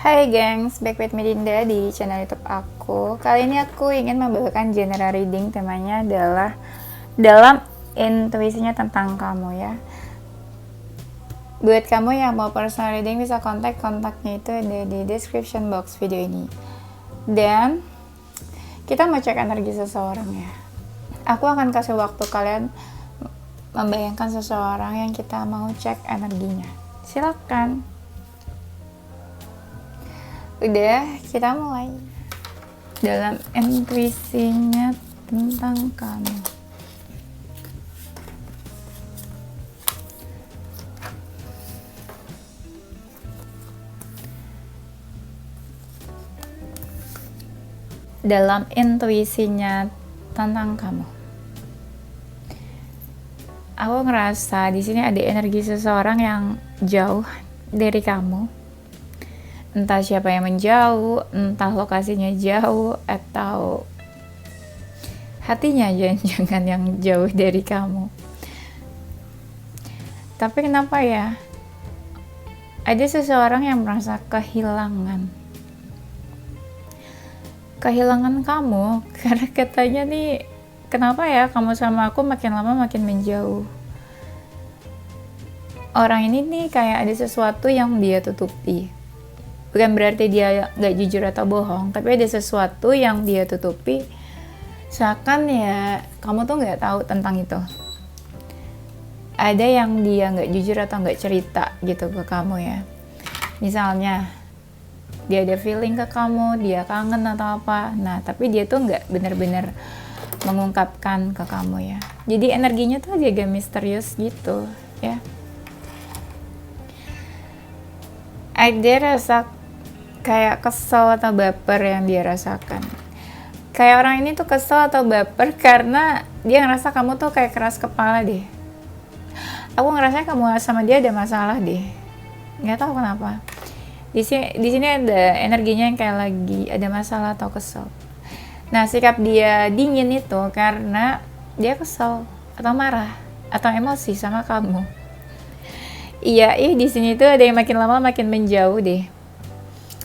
Hai gengs, back with Medinda di channel YouTube aku. Kali ini aku ingin membawakan general reading, temanya adalah dalam intuisinya tentang kamu ya. Buat kamu yang mau personal reading bisa kontaknya itu ada di description box video ini. Dan kita mau cek energi seseorang ya. Aku akan kasih waktu kalian membayangkan seseorang yang kita mau cek energinya. Silakan. Udah, kita mulai. Dalam intuisinya tentang kamu. Dalam intuisinya tentang kamu. Aku ngerasa di sini ada energi seseorang yang jauh dari kamu. Entah siapa yang menjauh, entah lokasinya jauh, atau hatinya jangan yang jauh dari kamu. Tapi kenapa ya? Ada seseorang yang merasa kehilangan kamu, karena katanya nih, kenapa ya kamu sama aku makin lama makin menjauh. Orang ini nih kayak ada sesuatu yang dia tutupi. Bukan berarti dia nggak jujur atau bohong, tapi ada sesuatu yang dia tutupi, seakan ya kamu tuh nggak tahu tentang itu. Ada yang dia nggak jujur atau nggak cerita gitu ke kamu ya. Misalnya dia ada feeling ke kamu, dia kangen atau apa, nah tapi dia tuh nggak benar-benar mengungkapkan ke kamu ya. Jadi energinya tuh agak misterius gitu ya. Ada rasa kayak kesel atau baper yang dia rasakan. Kayak orang ini tuh kesel atau baper karena dia ngerasa kamu tuh kayak keras kepala deh. Aku ngerasa kamu sama dia ada masalah deh. Nggak tahu kenapa. Di sini ada energinya yang kayak lagi ada masalah atau kesel. Nah, sikap dia dingin itu karena dia kesel atau marah atau emosi sama kamu. Iya, di sini tuh ada yang makin lama makin menjauh deh.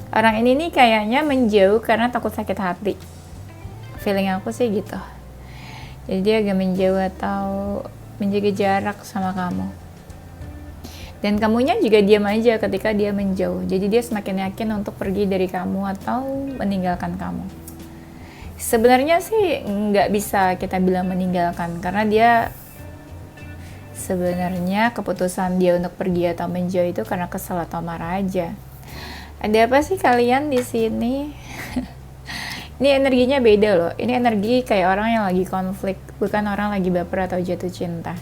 Orang ini nih kayaknya menjauh karena takut sakit hati. Feeling aku sih gitu. Jadi dia agak menjauh atau menjaga jarak sama kamu. Dan kamunya juga diam aja ketika dia menjauh. Jadi dia semakin yakin untuk pergi dari kamu atau meninggalkan kamu. Sebenarnya sih nggak bisa kita bilang meninggalkan, karena dia sebenarnya keputusan dia untuk pergi atau menjauh itu karena kesel atau marah aja. Ada apa sih kalian di sini? Ini energinya beda loh. Ini energi kayak orang yang lagi konflik, bukan orang lagi baper atau jatuh cinta.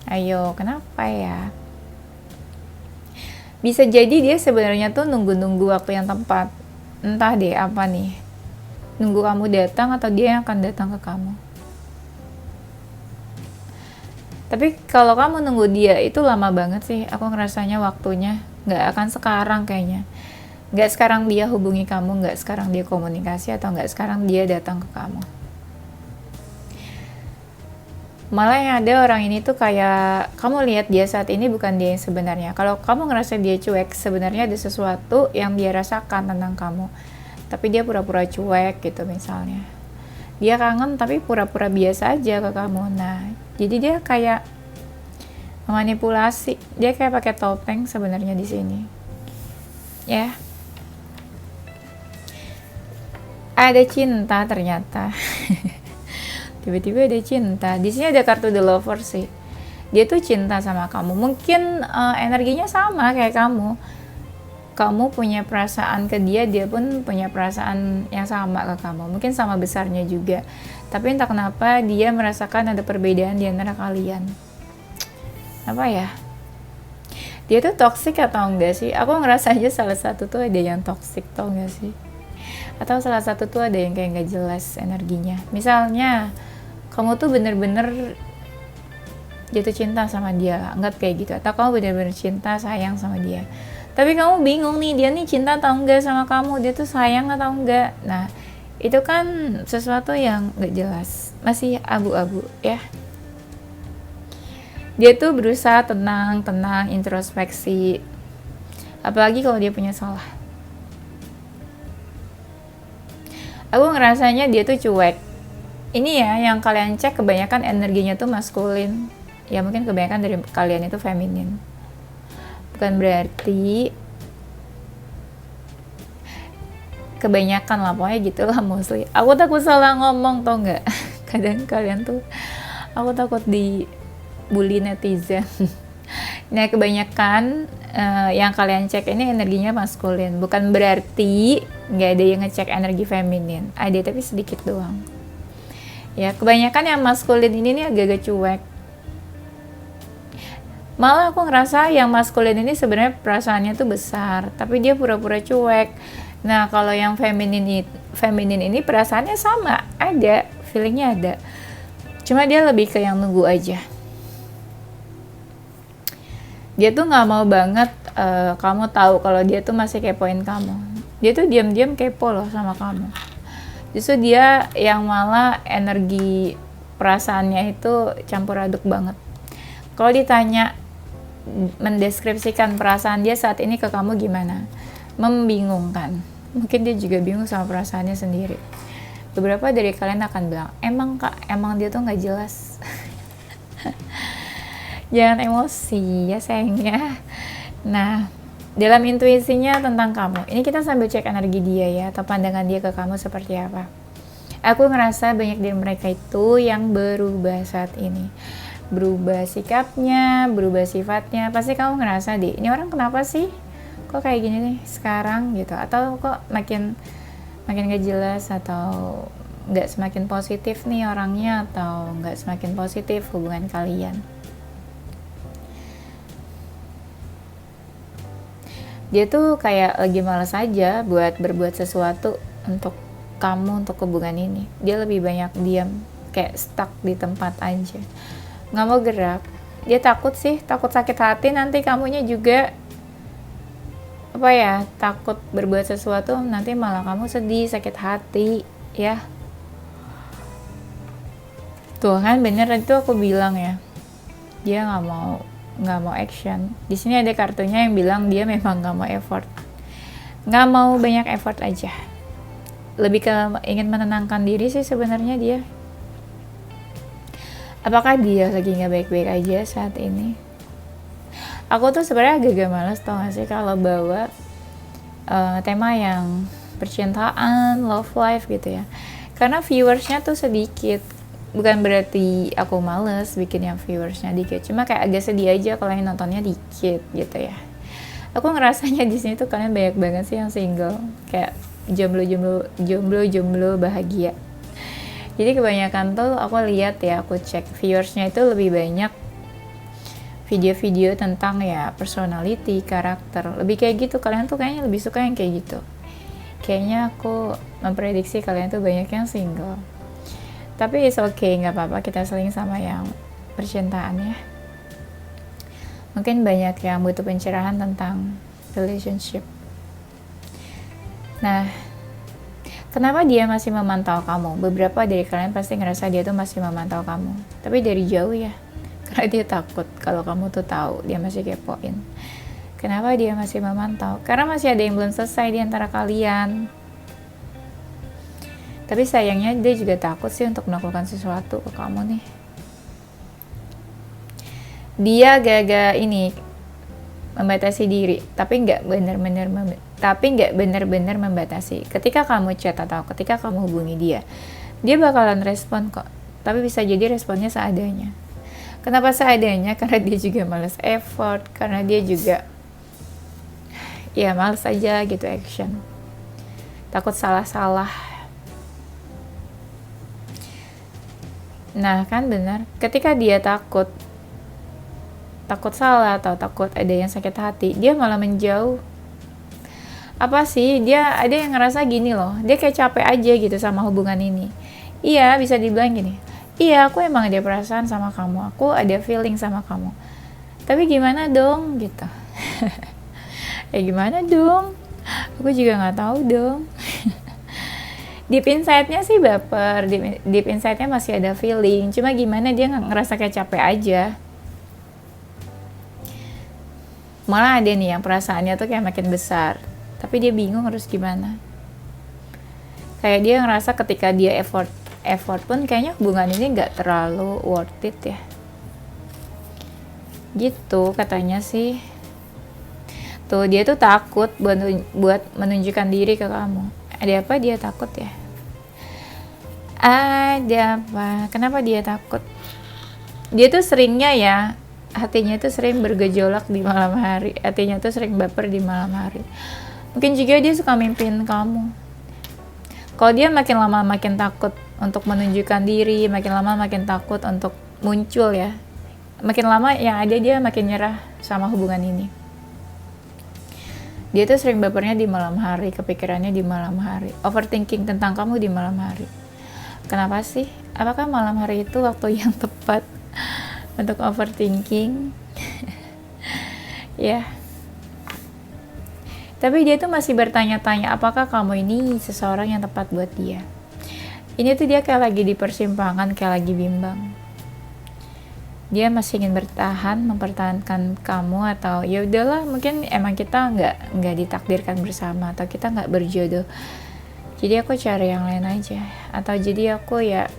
Ayo, kenapa ya? Bisa jadi dia sebenarnya tuh nunggu-nunggu waktu yang tepat. Entah deh apa nih. Nunggu kamu datang atau dia yang akan datang ke kamu. Tapi kalau kamu nunggu dia itu lama banget sih. Aku ngerasanya waktunya nggak akan sekarang kayaknya. Nggak sekarang dia hubungi kamu, nggak sekarang dia komunikasi, atau nggak sekarang dia datang ke kamu. Malah yang ada orang ini tuh kayak kamu lihat dia saat ini bukan dia yang sebenarnya. Kalau kamu ngerasa dia cuek, sebenarnya ada sesuatu yang dia rasakan tentang kamu. Tapi dia pura-pura cuek gitu misalnya. Dia kangen tapi pura-pura biasa aja ke kamu. Nah, jadi dia kayak memanipulasi. Dia kayak pakai topeng sebenarnya di sini. Ya. Ada cinta ternyata. Tiba-tiba ada cinta. Di sini ada kartu The Lover sih. Dia tuh cinta sama kamu. Mungkin energinya sama kayak kamu. Kamu punya perasaan ke dia, dia pun punya perasaan yang sama ke kamu. Mungkin sama besarnya juga. Tapi entah kenapa dia merasakan ada perbedaan di antara kalian. Apa ya? Dia tuh toksik atau enggak sih? Aku ngerasa aja salah satu tuh ada yang toksik, tau enggak sih? Atau salah satu tuh ada yang kayak nggak jelas energinya. Misalnya kamu tuh bener-bener jatuh cinta sama dia, anggap kayak gitu. Atau kamu bener-bener cinta, sayang sama dia, tapi kamu bingung nih, dia nih cinta atau enggak sama kamu, dia tuh sayang atau enggak. Nah, itu kan sesuatu yang nggak jelas, masih abu-abu ya. Dia tuh berusaha tenang, introspeksi, apalagi kalau dia punya salah. Aku ngerasanya dia tuh cuek. Ini ya yang kalian cek kebanyakan energinya tuh maskulin. Ya mungkin kebanyakan dari kalian itu feminin. Bukan berarti kebanyakan lah, pokoknya gitulah mostly. Aku takut salah ngomong, tau nggak? Kadang kalian tuh, aku takut dibully netizen. Nah kebanyakan yang kalian cek ini energinya maskulin. Bukan berarti nggak ada yang ngecek energi feminin. Ada, tapi sedikit doang. Ya kebanyakan yang maskulin ini nih agak-agak cuek. Malah aku ngerasa yang maskulin ini sebenarnya perasaannya tuh besar, tapi dia pura-pura cuek. Nah kalau yang feminin ini perasaannya sama, ada, feelingnya ada. Cuma dia lebih ke yang nunggu aja. Dia tuh nggak mau banget kamu tahu kalau dia tuh masih kepoin kamu. Dia tuh diam-diam kepo loh sama kamu. Justru dia yang malah energi perasaannya itu campur aduk banget. Kalau ditanya mendeskripsikan perasaan dia saat ini ke kamu gimana? Membingungkan. Mungkin dia juga bingung sama perasaannya sendiri. Beberapa dari kalian akan bilang, emang kak, emang dia tuh nggak jelas. Jangan emosi ya sayangnya. Nah, dalam intuisinya tentang kamu, ini kita sambil cek energi dia ya, atau pandangan dia ke kamu seperti apa. Aku ngerasa banyak dari mereka itu yang berubah saat ini. Berubah sikapnya, berubah sifatnya. Pasti kamu ngerasa deh, ini orang kenapa sih kok kayak gini nih sekarang gitu, atau kok makin gak jelas, atau gak semakin positif nih orangnya, atau gak semakin positif hubungan kalian. Dia tuh kayak lagi malas aja buat berbuat sesuatu untuk kamu, untuk hubungan ini. Dia lebih banyak diam, kayak stuck di tempat aja, nggak mau gerak. Dia takut sih, takut sakit hati nanti kamunya juga, apa ya, takut berbuat sesuatu nanti malah kamu sedih, sakit hati ya. Tuh kan bener itu aku bilang ya, dia nggak mau action. Di sini ada kartunya yang bilang dia memang nggak mau effort, nggak mau banyak effort aja. Lebih ke ingin menenangkan diri sih sebenarnya dia. Apakah dia lagi nggak baik-baik aja saat ini? Aku tuh sebenarnya agak males tau gak sih kalau bawa tema yang percintaan, love life gitu ya. Karena viewersnya tuh sedikit. Bukan berarti aku males bikin yang viewersnya dikit. Cuma kayak agak sedih aja kalau yang nontonnya dikit gitu ya. Aku ngerasanya di sini tuh kalian banyak banget sih yang single. Kayak jomblo bahagia. Jadi kebanyakan tuh aku lihat ya, aku cek viewersnya itu lebih banyak video-video tentang ya personality, karakter. Lebih kayak gitu, kalian tuh kayaknya lebih suka yang kayak gitu. Kayaknya aku memprediksi kalian tuh banyak yang single. Tapi it's okay, gak apa-apa kita seling sama yang percintaan ya. Mungkin banyak yang butuh pencerahan tentang relationship. Nah, kenapa dia masih memantau kamu? Beberapa dari kalian pasti ngerasa dia tuh masih memantau kamu. Tapi dari jauh ya. Karena dia takut kalau kamu tuh tahu dia masih kepoin. Kenapa dia masih memantau? Karena masih ada yang belum selesai di antara kalian. Tapi sayangnya dia juga takut sih untuk melakukan sesuatu ke kamu nih. Dia agak-agak ini membatasi diri, tapi nggak benar-benar membatasi. Ketika kamu chat atau ketika kamu hubungi dia bakalan respon kok. Tapi bisa jadi responnya seadanya. Kenapa seadanya? Karena dia juga malas effort, karena dia juga ya malas aja gitu action. Takut salah-salah. Nah kan benar, ketika dia takut salah atau takut ada yang sakit hati, dia malah menjauh. Apa sih, dia ada yang ngerasa gini loh, dia kayak capek aja gitu sama hubungan ini. Iya, bisa dibilang gini, iya aku emang ada perasaan sama kamu, aku ada feeling sama kamu, tapi gimana dong gitu. Gimana dong, aku juga nggak tahu dong. Deep inside-nya sih baper, deep inside-nya masih ada feeling, cuma gimana dia ngerasa kayak capek aja. Malah ada nih yang perasaannya tuh kayak makin besar, tapi dia bingung harus gimana. Kayak dia ngerasa ketika dia effort pun kayaknya hubungan ini nggak terlalu worth it ya. Gitu katanya sih. Tuh dia tuh takut buat menunjukkan diri ke kamu. Ada apa dia takut ya? Ada apa? Kenapa dia takut? Dia tuh seringnya ya, hatinya tuh sering bergejolak di malam hari. Hatinya tuh sering baper di malam hari. Mungkin juga dia suka mimpin kamu. Kalau dia makin lama makin takut untuk menunjukkan diri, makin lama makin takut untuk muncul ya. Makin lama yang ada dia makin nyerah sama hubungan ini. Dia tuh sering bapernya di malam hari, kepikirannya di malam hari, overthinking tentang kamu di malam hari. Kenapa sih? Apakah malam hari itu waktu yang tepat untuk overthinking? Ya. Tapi dia tuh masih bertanya-tanya apakah kamu ini seseorang yang tepat buat dia. Ini tuh dia kayak lagi di persimpangan, kayak lagi bimbang. Dia masih ingin bertahan, mempertahankan kamu, atau ya udahlah mungkin emang kita nggak ditakdirkan bersama, atau kita nggak berjodoh. Jadi aku cari yang lain aja, atau jadi aku ya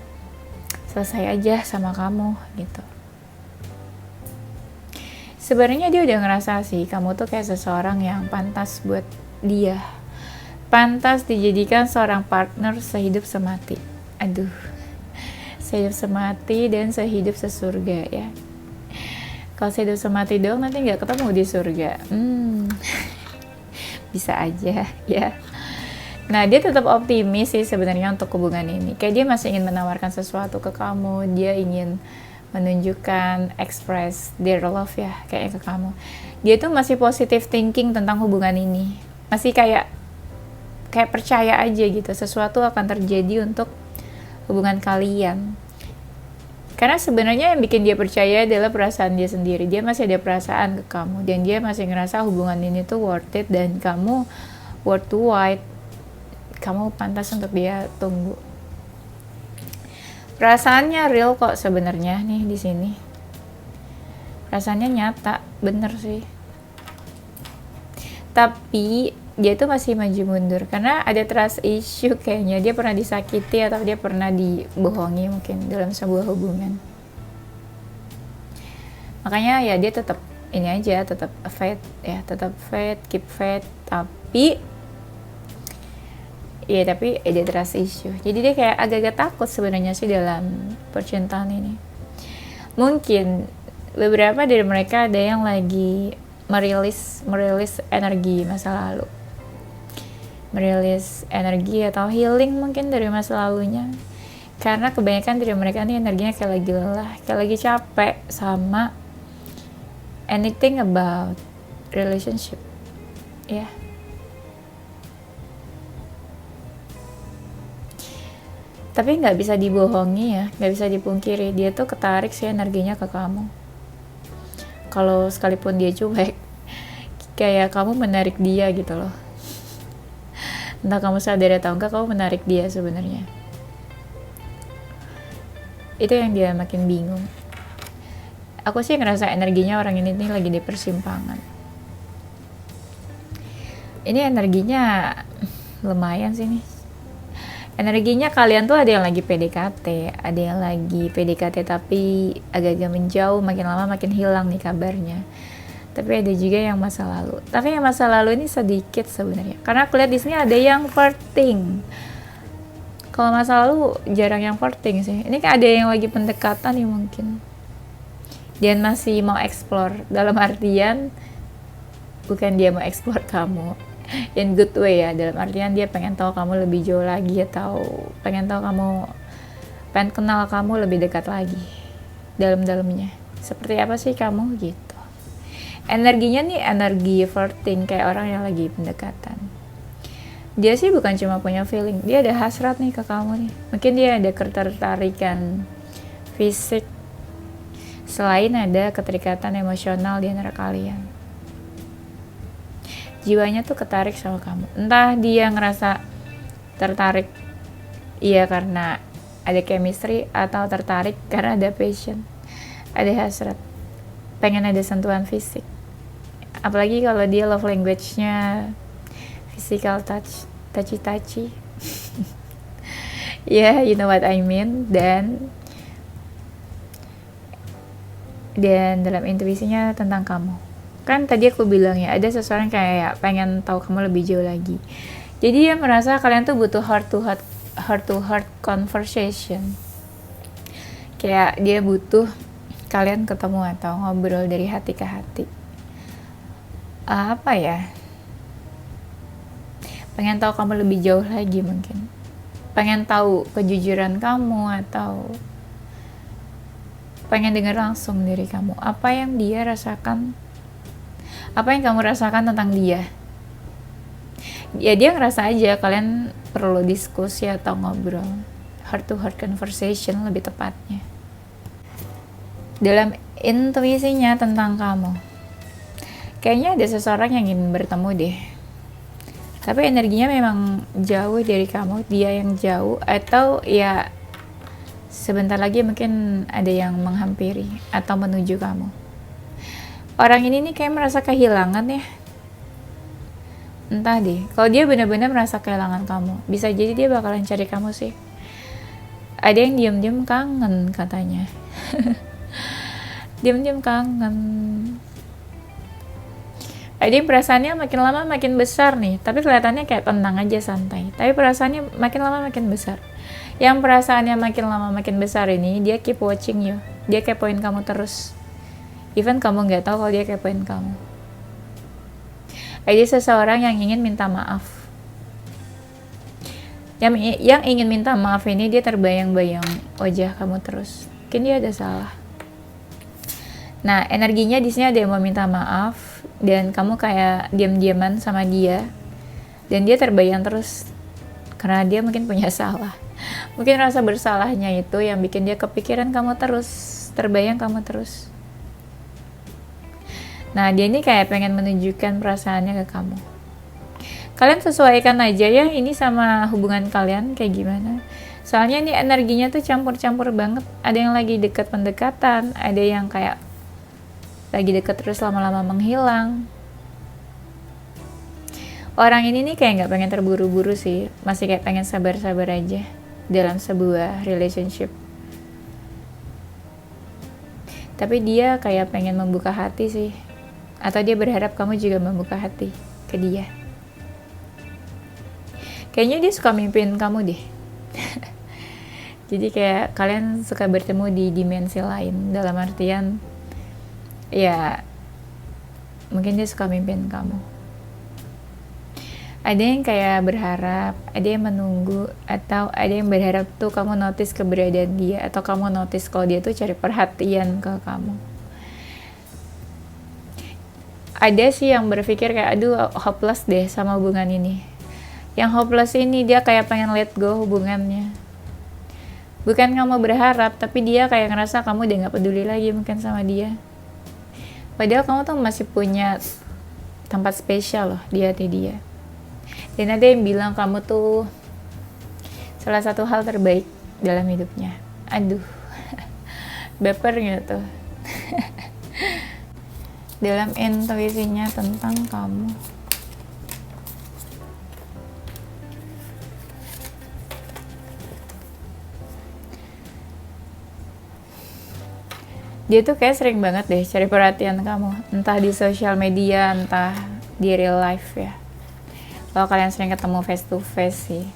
selesai aja sama kamu gitu. Sebenarnya dia udah ngerasa sih kamu tuh kayak seseorang yang pantas buat dia, pantas dijadikan seorang partner sehidup semati. Aduh, sehidup semati dan sehidup sesurga ya. Kalau sehidup semati dong nanti nggak ketemu di surga. Bisa aja ya. Nah dia tetap optimis sih sebenarnya untuk hubungan ini. Kayak dia masih ingin menawarkan sesuatu ke kamu. Dia ingin menunjukkan, express their love ya kayaknya ke kamu. Dia tuh masih positive thinking tentang hubungan ini. Masih kayak percaya aja gitu. Sesuatu akan terjadi untuk hubungan kalian. Karena sebenarnya yang bikin dia percaya adalah perasaan dia sendiri. Dia masih ada perasaan ke kamu dan dia masih ngerasa hubungan ini tuh worth it dan kamu worth to wait. Kamu pantas untuk dia tunggu. Perasaannya real kok sebenarnya nih di sini. Perasaannya nyata, bener sih. Tapi dia tuh masih maju mundur karena ada trust issue kayaknya. Dia pernah disakiti atau dia pernah dibohongi mungkin dalam sebuah hubungan. Makanya ya dia tetap ini aja, tetap faith ya, tetap faith, keep faith. Tapi ada trust issue. Jadi dia kayak agak-agak takut sebenarnya sih dalam percintaan ini. Mungkin beberapa dari mereka ada yang lagi merilis energi masa lalu. Merilis energi atau healing mungkin dari masa lalunya. Karena kebanyakan dari mereka nih energinya kayak lagi lelah, kayak lagi capek sama anything about relationship. Ya. Tapi nggak bisa dibohongi ya, nggak bisa dipungkiri. Dia tuh ketarik sih energinya ke kamu. Kalau sekalipun dia cuek, kayak kamu menarik dia gitu loh. Entah kamu sadar atau enggak, kamu menarik dia sebenarnya. Itu yang dia makin bingung. Aku sih ngerasa energinya orang ini nih lagi di persimpangan. Ini energinya lumayan sih nih. Energinya kalian tuh ada yang lagi PDKT, ada yang lagi PDKT tapi agak-agak menjauh, makin lama makin hilang nih kabarnya. Tapi ada juga yang masa lalu. Tapi yang masa lalu ini sedikit sebenarnya. Karena aku lihat di sini ada yang flirting. Kalau masa lalu jarang yang flirting sih. Ini kan ada yang lagi pendekatan nih mungkin. Dia masih mau explore. Dalam artian bukan dia mau explore kamu in good way ya. Dalam artian dia pengen tahu kamu lebih jauh lagi, atau pengen kenal kamu lebih dekat lagi dalam-dalamnya. Seperti apa sih kamu gitu. Energinya nih energi flirting, kayak orang yang lagi pendekatan. Dia sih bukan cuma punya feeling, dia ada hasrat nih ke kamu nih. Mungkin dia ada ketertarikan fisik, selain ada keterikatan emosional di antara kalian. Jiwanya tuh ketarik sama kamu. Entah dia ngerasa tertarik iya karena ada chemistry, atau tertarik karena ada passion, ada hasrat, pengen ada sentuhan fisik. Apalagi kalau dia love language-nya physical touch, touchy-touchy. Ya, you know what I mean. Dan dalam intuisinya tentang kamu, kan tadi aku bilang ya, ada seseorang kayak pengen tahu kamu lebih jauh lagi. Jadi dia merasa kalian tuh butuh heart to heart conversation. Kayak dia butuh kalian ketemu atau ngobrol dari hati ke hati. Apa ya? Pengen tahu kamu lebih jauh lagi mungkin. Pengen tahu kejujuran kamu atau pengen dengar langsung dari kamu. Apa yang dia rasakan? Apa yang kamu rasakan tentang dia? Ya dia ngerasa aja kalian perlu diskusi atau ngobrol. Heart to heart conversation lebih tepatnya. Dalam intuisinya tentang kamu, kayaknya ada seseorang yang ingin bertemu deh. Tapi energinya memang jauh dari kamu, dia yang jauh, atau ya sebentar lagi mungkin ada yang menghampiri atau menuju kamu. Orang ini nih kayak merasa kehilangan ya. Entah deh, kalau dia benar-benar merasa kehilangan kamu, bisa jadi dia bakalan cari kamu sih. Ada yang diam-diam kangen katanya. Diam-diam kangen. Ada yang perasaannya makin lama makin besar nih, tapi kelihatannya kayak tenang aja, santai. Tapi perasaannya makin lama makin besar. Yang perasaannya makin lama makin besar ini, dia keep watching you. Dia kepoin kamu terus. Even kamu nggak tahu kalau dia kepoin kamu. Ada seseorang yang ingin minta maaf. Yang ingin minta maaf ini dia terbayang-bayang wajah kamu terus. Mungkin dia ada salah. Nah, energinya di sini ada yang mau minta maaf dan kamu kayak diam-diaman sama dia. Dan dia terbayang terus karena dia mungkin punya salah. Mungkin rasa bersalahnya itu yang bikin dia kepikiran kamu terus, terbayang kamu terus. Nah, dia ini kayak pengen menunjukkan perasaannya ke kamu. Kalian sesuaikan aja ya ini sama hubungan kalian kayak gimana. Soalnya ini energinya tuh campur-campur banget. Ada yang lagi dekat pendekatan, ada yang kayak lagi deket terus lama-lama menghilang. Orang ini nih kayak nggak pengen terburu-buru sih, masih kayak pengen sabar-sabar aja dalam sebuah relationship. Tapi dia kayak pengen membuka hati sih, atau dia berharap kamu juga membuka hati ke dia. Kayaknya dia suka mimpiin kamu deh. Jadi kayak kalian suka bertemu di dimensi lain, dalam artian ya mungkin dia suka mimpiin kamu. Ada yang kayak berharap, ada yang menunggu, atau ada yang berharap tuh kamu notice keberadaan dia, atau kamu notice kalau dia tuh cari perhatian ke kamu. Ada sih yang berpikir kayak aduh hopeless deh sama hubungan ini. Yang hopeless ini dia kayak pengen let go hubungannya. Bukan kamu berharap, tapi dia kayak ngerasa kamu udah gak peduli lagi mungkin sama dia. Padahal kamu tuh masih punya tempat spesial loh di hati dia. Dan ada yang bilang kamu tuh salah satu hal terbaik dalam hidupnya. Aduh, baper gitu. Dalam intuisinya tentang kamu. Dia tuh kayak sering banget deh cari perhatian kamu, entah di sosial media, entah di real life ya. Kalau kalian sering ketemu face to face sih.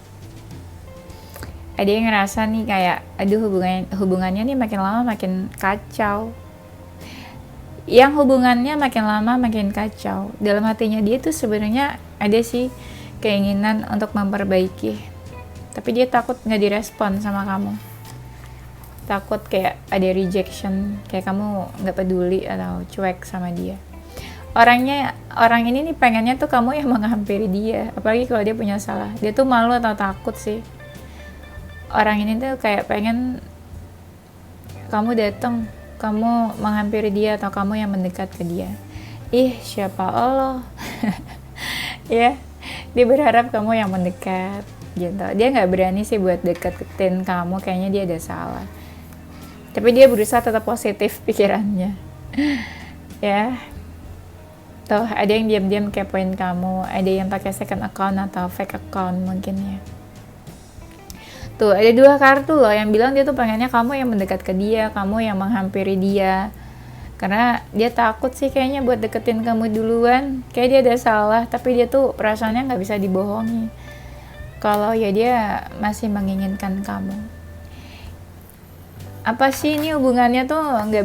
Ada yang ngerasa nih kayak, aduh hubungannya nih makin lama makin kacau. Yang hubungannya makin lama makin kacau. Dalam hatinya dia tuh sebenarnya ada sih keinginan untuk memperbaiki. Tapi dia takut nggak direspon sama kamu. Takut kayak ada rejection, kayak kamu nggak peduli atau cuek sama dia. Orang ini nih pengennya tuh kamu yang menghampiri dia, apalagi kalau dia punya salah. Dia tuh malu atau takut sih. Orang ini tuh kayak pengen kamu datang, kamu menghampiri dia atau kamu yang mendekat ke dia. Ih, siapa Allah? Ya, dia berharap kamu yang mendekat gitu. Dia nggak berani sih buat deketin kamu, kayaknya dia ada salah. Tapi dia berusaha tetap positif pikirannya. Ya. Tuh, ada yang diam-diam kepoin kamu, ada yang pakai second account atau fake account mungkin ya. Tuh, ada 2 kartu loh yang bilang dia tuh pengennya kamu yang mendekat ke dia, kamu yang menghampiri dia. Karena dia takut sih kayaknya buat deketin kamu duluan. Kayak dia ada salah, tapi dia tuh perasaannya nggak bisa dibohongi. Kalau ya dia masih menginginkan kamu. Apa sih ini hubungannya tuh nggak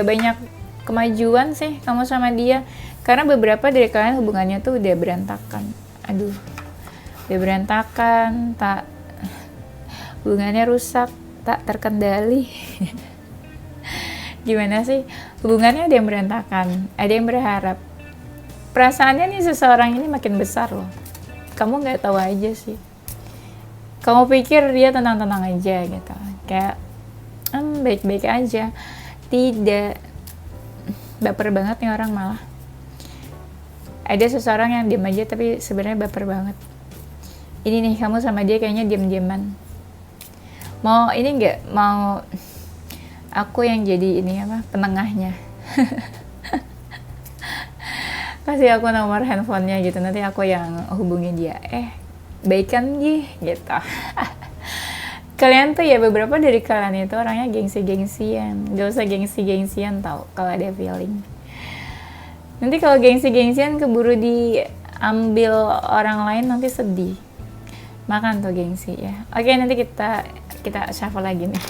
banyak kemajuan sih kamu sama dia. Karena beberapa dari kalian hubungannya tuh udah berantakan. Aduh, udah berantakan, hubungannya rusak, tak terkendali. Gimana sih? Hubungannya ada yang berantakan, ada yang berharap. Perasaannya nih seseorang ini makin besar loh. Kamu nggak tahu aja sih. Kamu pikir dia tenang-tenang aja gitu. Kayak, baik-baik aja. Tidak. Baper banget nih orang malah. Ada seseorang yang diam aja tapi sebenarnya baper banget. Ini nih, kamu sama dia kayaknya diam-diaman. Mau ini nggak? Mau aku yang jadi ini penengahnya. Kasih aku nomor handphonenya gitu, nanti aku yang hubungin dia. Baikan gitu. Kalian tuh ya, beberapa dari kalian itu orangnya gengsi-gengsian. Gak usah gengsi-gengsian tau kalau ada feeling. Nanti kalau gengsi-gengsian keburu diambil orang lain, nanti sedih. Makan tuh gengsi ya. Oke, nanti kita shuffle lagi nih.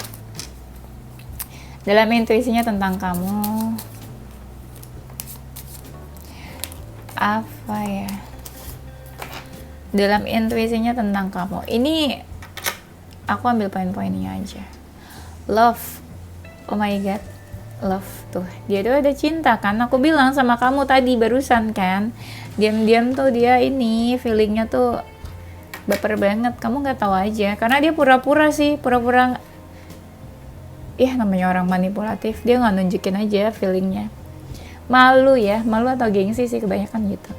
Dalam intuisinya tentang kamu, apa ya? Dalam intuisinya tentang kamu, ini aku ambil poin-poinnya aja. Love, oh my god, love tuh. Dia tuh ada cinta kan? Aku bilang sama kamu tadi barusan kan, diam-diam tuh dia ini feelingnya tuh baper banget. Kamu nggak tahu aja, karena dia pura-pura namanya orang manipulatif, dia nggak nunjukin aja feelingnya. Malu atau gengsi sih kebanyakan gitu.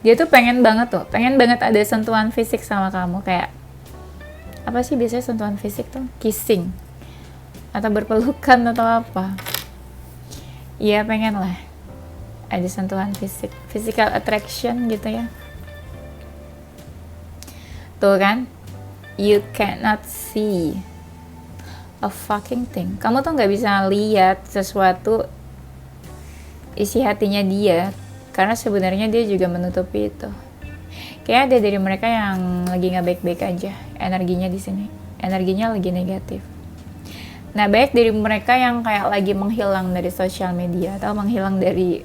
Dia tuh pengen banget ada sentuhan fisik sama kamu. Kayak apa sih biasanya sentuhan fisik tuh? Kissing atau berpelukan atau apa. Iya, pengen lah ada sentuhan fisik, physical attraction gitu ya. Tuh kan, you cannot see a fucking thing. Kamu tuh nggak bisa lihat sesuatu isi hatinya dia, karena sebenarnya dia juga menutupi itu. Kayak ada dari mereka yang lagi nggak baik-baik aja, energinya di sini, energinya lagi negatif. Nah, baik dari mereka yang kayak lagi menghilang dari sosial media atau menghilang dari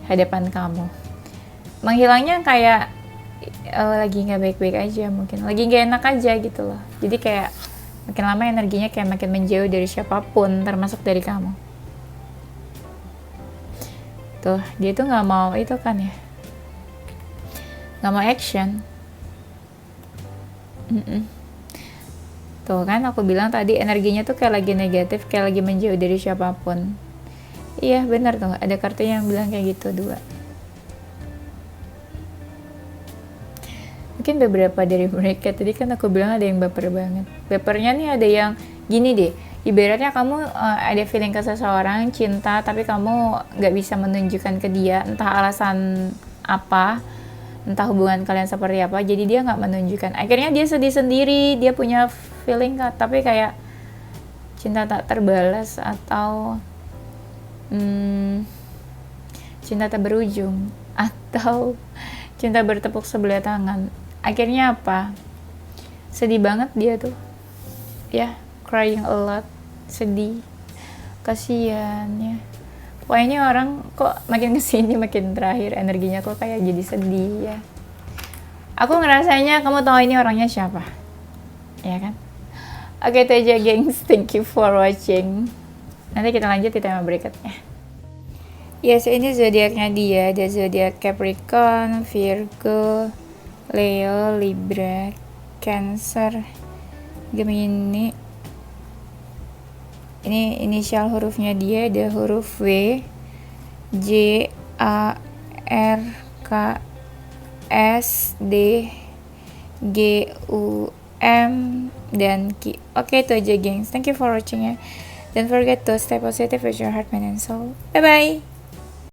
hadapan kamu. Menghilangnya kayak lagi nggak baik-baik aja, mungkin lagi nggak enak aja gitu loh. Jadi kayak makin lama energinya kayak makin menjauh dari siapapun, termasuk dari kamu. Tuh, dia tuh nggak mau itu kan ya, nggak mau action. Tuh kan, aku bilang tadi energinya tuh kayak lagi negatif, kayak lagi menjauh dari siapapun. Iya benar tuh, ada kartunya yang bilang kayak gitu, 2. Mungkin beberapa dari mereka, tadi kan aku bilang ada yang baper banget. Bapernya nih ada yang gini deh, ibaratnya kamu ada feeling ke seseorang, cinta, tapi kamu gak bisa menunjukkan ke dia, entah alasan apa, entah hubungan kalian seperti apa, jadi dia gak menunjukkan. Akhirnya dia sedih sendiri, dia punya feeling tapi kayak cinta tak terbalas atau cinta tak berujung atau cinta bertepuk sebelah tangan. Akhirnya apa? Sedih banget dia tuh ya, crying a lot, sedih, kasihan ya. Pokoknya orang kok makin kesini makin terakhir energinya kok kayak jadi sedih ya. Aku ngerasanya kamu tahu ini orangnya siapa, ya kan? Oke, itu aja gengs, thank you for watching. Nanti kita lanjut di tema berikutnya. Yes, ini zodiaknya dia. Ada zodiak Capricorn, Virgo, Leo, Libra, Cancer, Gemini. Ini inisial hurufnya dia, ada huruf W, J, A, R, K, S, D, G, U, M, dan Q. Oke, itu aja gengs. Thank you for watching ya. Don't forget to stay positive with your heart, mind, and soul. Bye-bye.